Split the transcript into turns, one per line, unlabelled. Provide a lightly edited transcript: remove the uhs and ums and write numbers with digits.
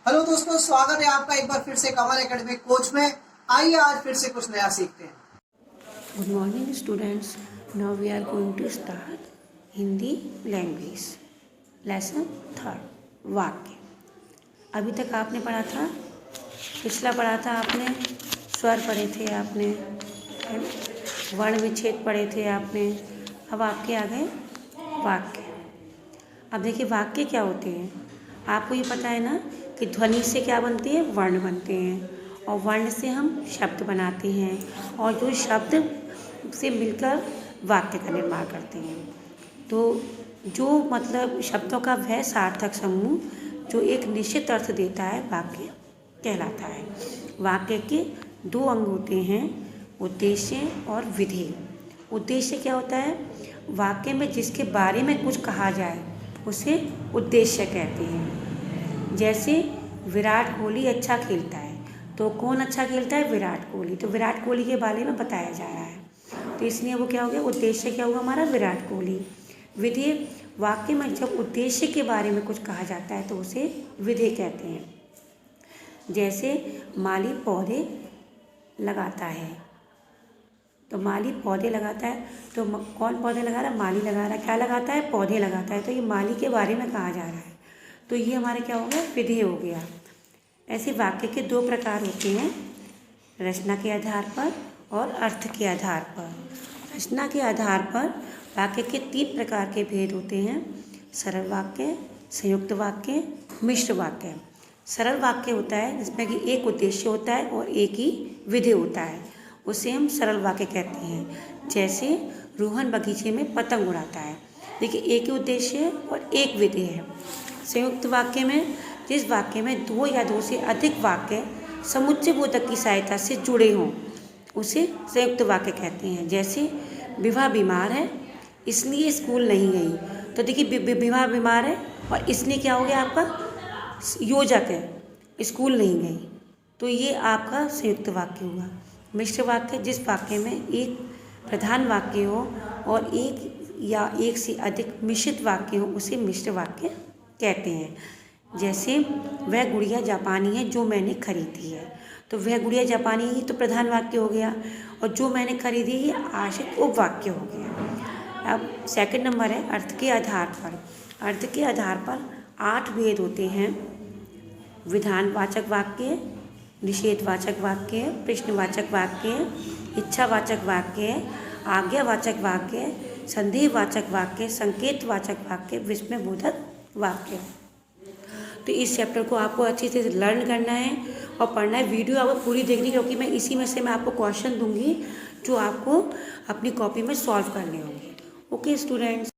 Hello दोस्तों, स्वागत है आपका एक बार फिर से कमल एकेडमिक कोच में। आइए आज फिर से कुछ नया सीखते हैं।
Good morning students. Now we are going to start Hindi language lesson third वाक्य। अभी तक आपने पढ़ा था, पिछला पढ़ा था आपने, स्वर पढ़े थे आपने, वर्ण विच्छेद पढ़े थे आपने। अब आपके आ गए वाक्य। अब देखिए वाक्य क्या होते हैं। आपको ये पता है ना कि ध्वनि से क्या बनते हैं, वर्ण बनते हैं, और वर्ण से हम शब्द बनाते हैं, और जो शब्द से मिलकर वाक्य का निर्माण करते हैं। तो जो मतलब शब्दों का वह सार्थक समूह जो एक निश्चित अर्थ देता है वाक्य कहलाता है। वाक्य के दो अंग होते हैं, उद्देश्य और विधेय। उद्देश्य क्या होता है, वाक्य में जिसके बारे में कुछ कहा जाए उसे उद्देश्य कहते हैं। जैसे विराट कोहली अच्छा खेलता है, तो कौन अच्छा खेलता है, विराट कोहली। तो विराट कोहली के बारे में बताया जा रहा है, तो इसलिए वो क्या हो गया, उद्देश्य क्या हुआ हमारा, विराट कोहली। विधेय, वाक्य में जब उद्देश्य के बारे में कुछ कहा जाता है तो उसे विधेय कहते हैं। जैसे माली पौधे लगाता है, तो माली पौधे लगाता है, तो कौन पौधे लगा रहा है, माली लगा रहा है। क्या लगाता है, पौधे लगाता है, तो ये माली के बारे में कहा जा रहा है, तो ये हमारे क्या हो गया, विधेय हो गया। ऐसे वाक्य के दो प्रकार होते हैं, रचना के आधार पर और अर्थ के आधार पर। रचना के आधार पर वाक्य के 3 प्रकार के भेद होते हैं, सरल वाक्य, संयुक्त वाक्य, मिश्र वाक्य। सरल वाक्य होता है जिसमें कि एक उद्देश्य होता है और एक ही विधेय होता है, उसे हम सरल वाक्य कहते हैं। जैसे रोहन बगीचे में पतंग उड़ाता है, देखिए एक ही उद्देश्य है और एक विधेय है। संयुक्त वाक्य में जिस वाक्य में 2 या 2 से अधिक वाक्य समुच्चय बोधक की सहायता से जुड़े हों उसे संयुक्त वाक्य कहते हैं। जैसे विभा बीमार है इसलिए स्कूल नहीं गई, तो देखिए विभा बीमार है और इसलिए क्या हो गया, आपका योजक है, स्कूल नहीं गई, तो ये आपका संयुक्त वाक्य हुआ। मिश्र वाक्य, जिस वाक्य में एक प्रधान वाक्य हो और एक या एक से अधिक मिश्रित वाक्य हो उसे मिश्र वाक्य कहते हैं। जैसे वह गुड़िया जापानी है जो मैंने खरीदी है, तो वह गुड़िया जापानी ही तो प्रधान वाक्य हो गया, और जो मैंने खरीदी ये आश्रित उपवाक्य हो गया। अब सेकंड नंबर है अर्थ के आधार पर। अर्थ के आधार पर 8 भेद होते हैं, विधानवाचक वाक्य, निषेधवाचक वाक्य, प्रश्नवाचक वाक्य, इच्छावाचक वाक्य, आज्ञावाचक वाक्य, संदेहवाचक वाक्य, संकेतवाचक वाक्य, विस्मयबोधक वाक्य। तो इस चैप्टर को आपको अच्छे से लर्न करना है और पढ़ना है। वीडियो आपको पूरी देखनी है, क्योंकि मैं इसी में से मैं आपको क्वेश्चन दूंगी जो आपको अपनी कॉपी में सॉल्व करने होंगे। Okay students.